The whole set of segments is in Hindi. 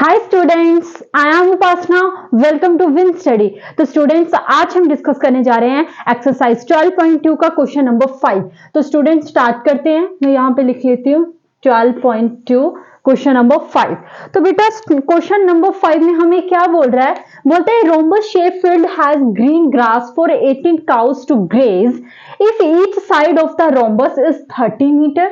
Hi students, I am Upasana. Welcome to win study. तो स्टूडेंट्स, आज हम डिस्कस करने जा रहे हैं एक्सरसाइज 12.2 का क्वेश्चन नंबर 5। तो स्टूडेंट्स स्टार्ट करते हैं। मैं यहाँ पे लिख लेती हूँ 12.2 क्वेश्चन नंबर 5। तो बेटा क्वेश्चन नंबर 5 में हमें क्या बोल रहा है? बोलते हैं rhombus shape field has green grass for 18 cows to graze if each side of the rhombus is 30 meter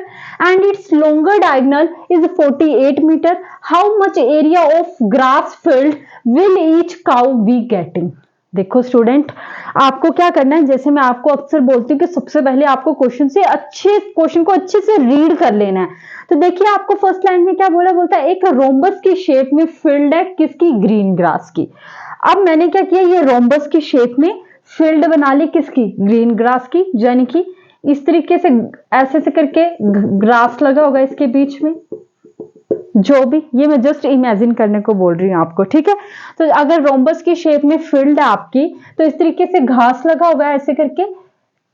and its longer diagonal is 48 meter. How much area of grass field will each cow be getting? देखो स्टूडेंट, आपको क्या करना है, जैसे मैं आपको अक्सर बोलती हूँ कि सबसे पहले आपको क्वेश्चन को अच्छे से रीड कर लेना है। तो देखिए आपको फर्स्ट लाइन में क्या बोलता है, एक रोम्बस की शेप में फील्ड है किसकी? ग्रीन ग्रास की। अब मैंने क्या किया, ये रोम्बस की शेप में फील्ड बना ली किसकी? ग्रीन ग्रास की। यानी कि इस तरीके से ऐसे से करके ग्रास लगा होगा इसके बीच में, जो भी, ये मैं जस्ट इमेजिन करने को बोल रही हूँ आपको, ठीक है। तो अगर रोम्बस की शेप में फील्ड है आपकी, तो इस तरीके से घास लगा होगा ऐसे करके,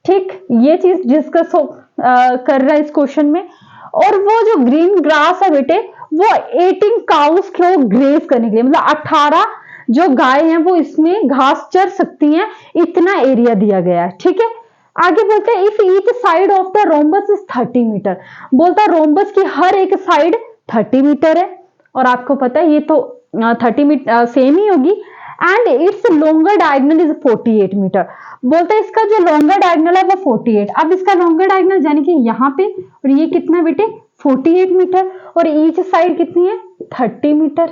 ठीक। ये चीज डिस्कस कर रहा है इस क्वेश्चन में। और वो जो ग्रीन ग्रास है बेटे, वो 18 काउस को ग्रेज करने के लिए, मतलब 18 जो गाय हैं वो इसमें घास चर सकती हैं, इतना एरिया दिया गया है, ठीक है। आगे बोलते हैं if each side of the rhombus is 30 metre. बोलता है रोम्बस की हर एक साइड 30 मीटर है, और आपको पता है ये तो 30 मीटर सेम ही होगी। And its longer diagonal is 48 metre. बोलते हैं इसका जो लॉन्गर डायगोनल है वो 48। अब इसका लॉन्गर डायगोनल यानी कि यहाँ पे, और ये कितना बेटे? 48 मीटर, और ईच साइड कितनी है? 30 मीटर,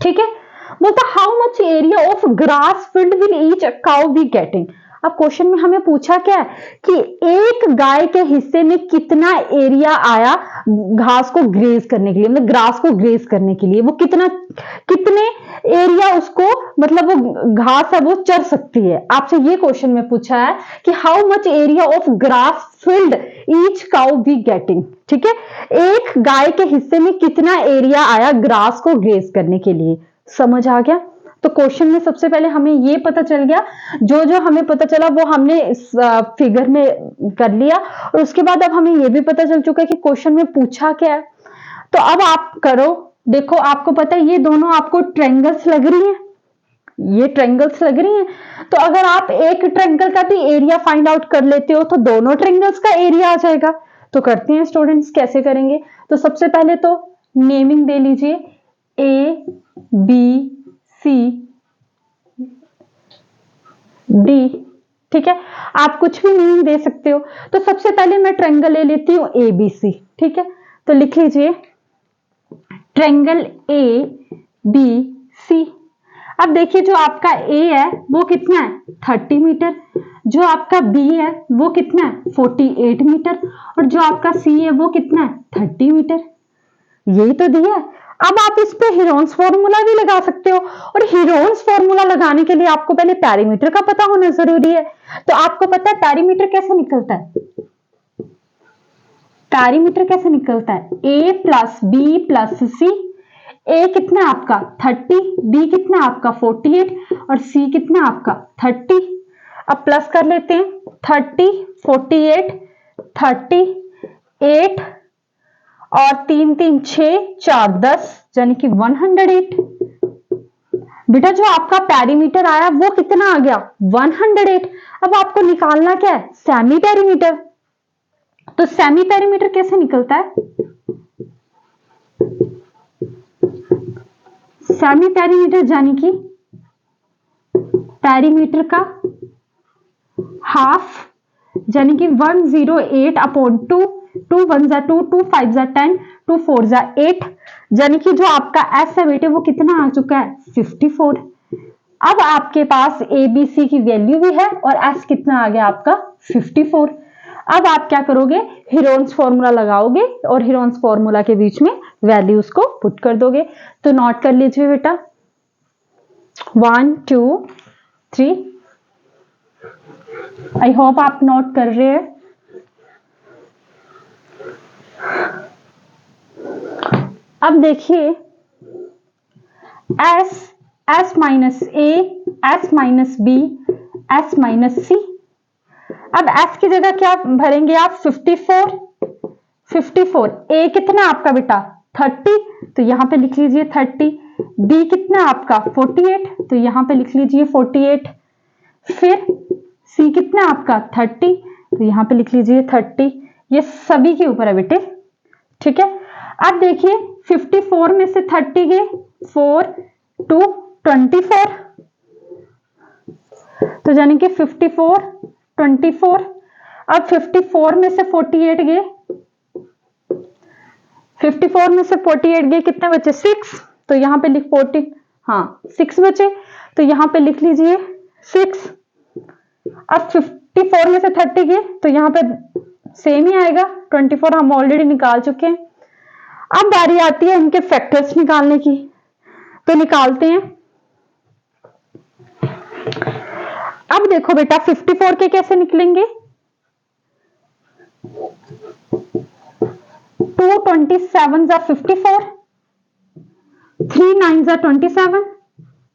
ठीक है। बोलता how much area of grass field will each cow be getting. अब क्वेश्चन में हमें पूछा क्या है कि एक गाय के हिस्से में कितना एरिया आया घास को ग्रेज करने के लिए, मतलब ग्रास को ग्रेज करने के लिए, वो कितने एरिया उसको, मतलब वो घास है वो चर सकती है। आपसे ये क्वेश्चन में पूछा है कि how much area of grass field each cow be getting, ठीक है। एक गाय के हिस्से में कितना एरिया आया ग्रास को ग्रेज करने के लिए, समझ आ गया? तो क्वेश्चन में सबसे पहले हमें ये पता चल गया, जो जो हमें पता चला वो हमने इस फिगर में कर लिया, और उसके बाद अब हमें ये भी पता चल चुका है कि क्वेश्चन में पूछा क्या है। तो अब आप करो, देखो आपको पता है ये दोनों आपको ट्रायंगल्स लग रही हैं, ये ट्रायंगल्स लग रही हैं। तो अगर आप एक ट्रायंगल का भी एरिया फाइंड आउट कर लेते हो तो दोनों ट्रायंगल्स का एरिया आ जाएगा। तो करते हैं स्टूडेंट्स, कैसे करेंगे? तो सबसे पहले तो नेमिंग दे लीजिए, ए बी सी डी, ठीक है। आप कुछ भी नेम दे सकते हो। तो सबसे पहले मैं ट्रायंगल ले लेती हूँ ए बी सी, ठीक है। तो लिख लीजिए ट्रायंगल ए बी सी। अब देखिए जो आपका ए है वो कितना है? 30 मीटर। जो आपका बी है वो कितना है? 48 मीटर। और जो आपका सी है वो कितना है? 30 मीटर। यही तो दिया है। अब आप इस पे हीरोन्स फॉर्मूला भी लगा सकते हो, और हीरोन्स फॉर्मूला लगाने के लिए आपको पहले पैरीमीटर का पता होना जरूरी है। तो आपको पता है पैरीमीटर कैसे निकलता है? पैरीमीटर कैसे निकलता है? ए प्लस बी प्लस सी। ए कितना आपका? 30, बी कितना आपका? 48, और सी कितना आपका? 30। अब प्लस कर लेते हैं, 30 48 38, और 3 3 6 4 10, यानी कि 108। बेटा जो आपका पैरीमीटर आया वो कितना आ गया? 108। अब आपको निकालना क्या है? Semi perimeter. तो सेमी पैरीमीटर कैसे निकलता है? सेमी पैरीमीटर यानी कि पैरीमीटर का हाफ, यानी कि 108 अपॉन 2, 2 1 जा 2, 2 5 जा 10, 2 4 जा 8, यानी कि जो आपका एस है बेटे वो कितना आ चुका है? 54। अब आपके पास ए बी सी की वैल्यू भी है, और एस कितना आ गया आपका? 54। अब आप क्या करोगे? हीरोन्स फॉर्मूला लगाओगे, और हीरोन्स फॉर्मूला के बीच में वैल्यूज को पुट कर दोगे। तो नोट कर लीजिए बेटा, 1 2 3। आई होप आप नोट कर रहे हैं। अब देखिए S minus A, S minus B, S minus C. अब एस की जगह क्या भरेंगे आप? 54। 54। ए कितना आपका बेटा 30, तो यहां पे लिख लीजिए 30। बी कितना आपका 48, तो यहां पे लिख लीजिए 48। फिर सी कितना आपका 30, तो यहां पे लिख लीजिए 30। ये सभी के ऊपर है बेटे, ठीक है। अब देखिए 54 में से 30 गए 4 2 24, तो यानी कि 54 24। अब 54 में से 48 गए, 54 में से 48 गए, कितने बचे 6, तो यहां पे लिख 40, हाँ 6 बचे, तो यहां पे लिख लीजिए 6। अब 54 में से 30 गए, तो यहां पे सेम ही आएगा, 24 हम ऑलरेडी निकाल चुके हैं। अब बारी आती है इनके फैक्टर्स निकालने की, तो निकालते हैं। अब देखो बेटा 54 के कैसे निकलेंगे, 2 27 जा 54, 3 9 जा 27,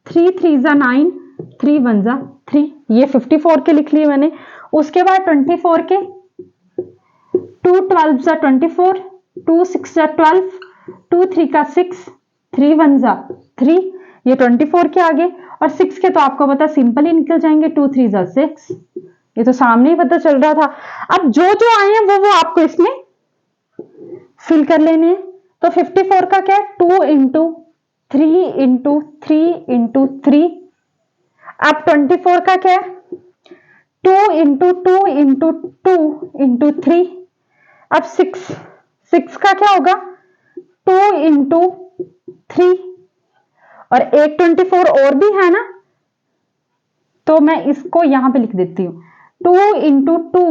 3 3 जा 9, 3 1 जा 3, ये 54 के लिख लिए मैंने। उसके बाद 24 के 2 12 जा 24, 2 6 जा 12, 2 3 का 6, 3 1 जा 3, ये 24 के आगे। और 6 के तो आपको पता सिंपल ही निकल जाएंगे, 2 3 जा 6, ये तो सामने ही पता चल रहा था। अब जो जो आए हैं वो आपको इसमें फिल कर लेने हैं। तो 54 का क्या है 2 इंटू 3 इंटू 3 इंटू 3। अब 24 का क्या है 2 इंटू 2 इंटू 2 इंटू 3। अब 6 का क्या होगा 2 इंटू 3, और एक 24 और भी है ना, तो मैं इसको यहां पे लिख देती हूं 2 इंटू 2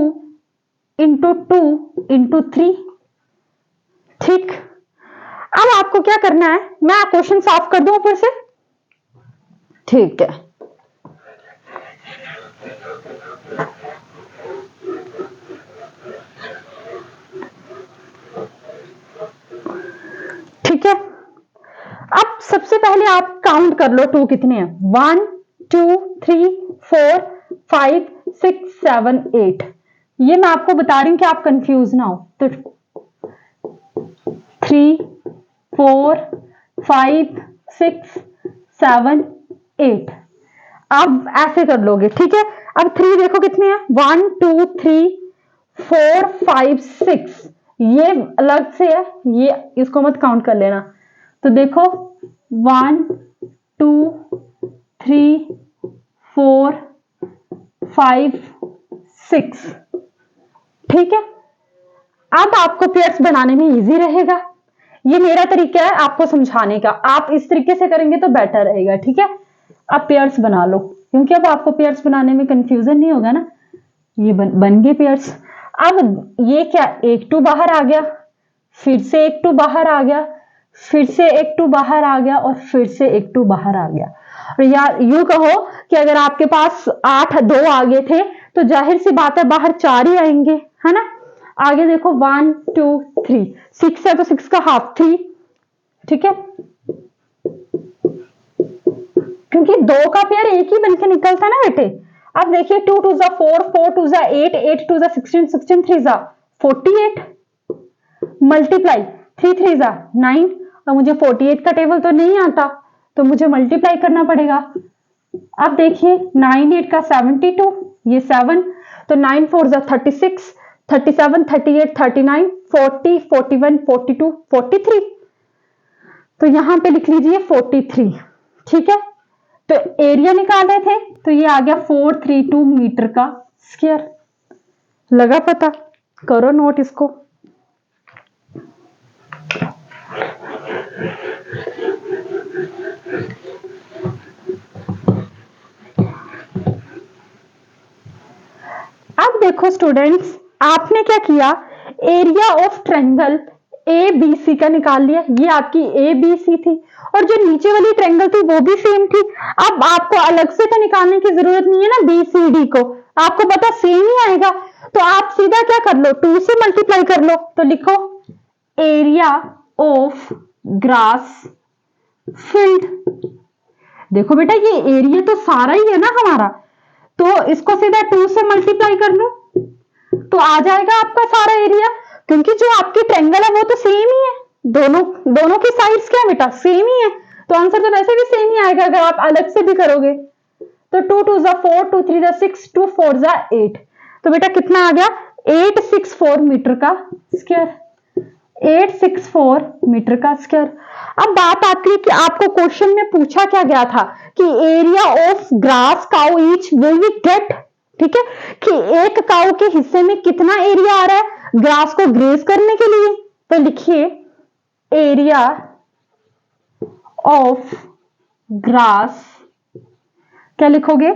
इंटू 2 इंटू 3, ठीक। अब आपको क्या करना है, मैं क्वेश्चन साफ कर दूं ऊपर से, ठीक है। ठीक है, अब सबसे पहले आप काउंट कर लो 2 कितने हैं, 1 2 3 4 5 6 7 8। ये मैं आपको बता रही हूं कि आप कंफ्यूज ना हो। तो 3 4 5 6 7 8, अब ऐसे कर लोगे, ठीक है। अब 3 देखो कितने हैं 1 2 3 4 5 6, ये अलग से है, ये इसको मत काउंट कर लेना। तो देखो 1 2 3 4 5 6, ठीक है। अब आपको पेयर्स बनाने में इजी रहेगा, ये मेरा तरीका है आपको समझाने का, आप इस तरीके से करेंगे तो बेटर रहेगा, ठीक है। आप पेयर्स बना लो, क्योंकि अब आपको पेयर्स बनाने में कंफ्यूजन नहीं होगा ना। ये बन गए पेयर्स। अब ये क्या, एक 2 बाहर आ गया, फिर से एक 2 बाहर आ गया, फिर से एक 2 बाहर आ गया, और फिर से एक 2 बाहर आ गया। और यार यूं कहो कि अगर आपके पास 8 2 आगे थे, तो जाहिर सी बात है बाहर 4 ही आएंगे, है ना। आगे देखो 1 2 3, 6 है तो 6 का हाफ 3, ठीक है, क्योंकि 2 का पेयर एक ही बनके निकलता है ना बेटे। अब देखिए 2 2 जा 4 4 2 जा 8 8 2 जा 16 16 3 जा 48, मल्टीप्लाई 3 3 जा 9, और मुझे 48 का टेबल तो नहीं आता, तो मुझे मल्टीप्लाई करना पड़ेगा। अब देखिए 9 8 का 72, ये 7, तो 9 4 जा 36 37 38 39 40 41 42 43, तो यहां पे लिख लीजिए 43, ठीक है। तो एरिया निकाले थे, तो ये आ गया 432 मीटर का स्क्वायर। लगा पता, करो नोट इसको। अब देखो स्टूडेंट्स, आपने क्या किया, area of triangle A B C का निकाल लिया, ये आपकी ए बी सी थी, और जो नीचे वाली ट्रायंगल थी वो भी सेम थी। अब आपको अलग से तो निकालने की जरूरत नहीं है ना, बी सी डी को आपको पता सेम ही आएगा, तो आप सीधा क्या कर लो 2 से मल्टीप्लाई कर लो। तो लिखो एरिया ऑफ ग्रास फील्ड। देखो बेटा ये एरिया तो सारा ही है ना हमारा, तो इसको सीधा 2 से मल्टीप्लाई कर लो तो आ जाएगा आपका सारा एरिया। क्योंकि जो आपके ट्रायंगल है वो तो सेम ही है, दोनों की साइड्स क्या है बेटा, सेम ही है, तो आंसर तो वैसे भी सेम ही आएगा अगर आप अलग से भी करोगे। तो 2 2 4, 2 3 6, 2 4 8, तो बेटा कितना आ गया 864 मीटर का स्क्वायर, 864 मीटर का स्क्वायर। अब बात आती है कि आपको क्वेश्चन में पूछा क्या गया था कि area of grass cow each will be get, ठीक है, कि एक काउ के हिस्से में कितना एरिया आ रहा है ग्रास को ग्रेज करने के लिए। तो लिखिए एरिया ऑफ ग्रास, क्या लिखोगे,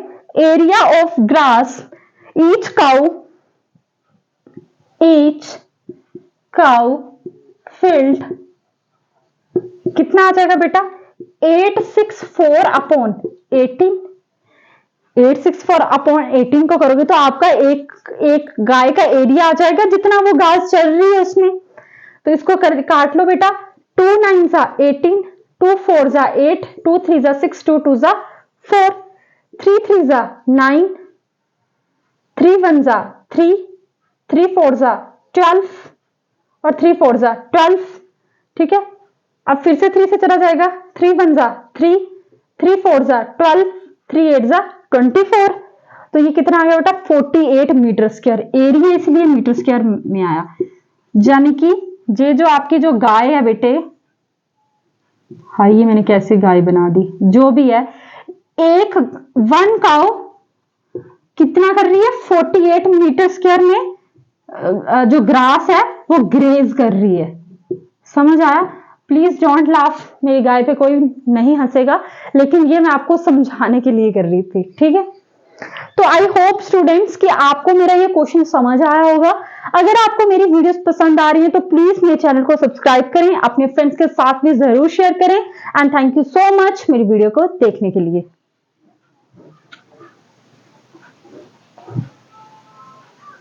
area of grass each cow field कितना आ जाएगा बेटा 864 अपॉन 18, 864 अपॉन 18 को करोगे तो आपका एक गाय का एरिया आ जाएगा जितना वो घास चल रही है उसमें। तो इसको काट लो बेटा, 2 9 सा 18, 2 4 जा 8, 2 3 जा 6, 2 2 जा 4, 3 3 जा 9, 3 1 जा 3, 3 4 जा 12 और 3 4 जा 12, ठीक है। अब फिर से 3 से चला जाएगा, 3 1 जा 3, 3 4 जा 12, 3 8 जा 24, तो ये कितना आ गया बेटा 48 मीटर स्क्वायर, एरिया इसलिए मीटर स्क्वायर में आया। यानी कि ये जो आपकी जो गाय है बेटे, हाँ ये मैंने कैसे गाय बना दी, जो भी है, एक 1 काउ कितना कर रही है 48 मीटर स्क्वायर में जो ग्रास है वो ग्रेज कर रही है। समझ आया? प्लीज डोंट लाफ, मेरी गाय पे कोई नहीं हंसेगा, लेकिन ये मैं आपको समझाने के लिए कर रही थी, ठीक है। तो आई होप स्टूडेंट्स कि आपको मेरा ये क्वेश्चन समझ आया होगा। अगर आपको मेरी वीडियोस पसंद आ रही है तो प्लीज मेरे चैनल को सब्सक्राइब करें, अपने फ्रेंड्स के साथ भी जरूर शेयर करें, and thank you so much मेरी वीडियो को देखने के लिए।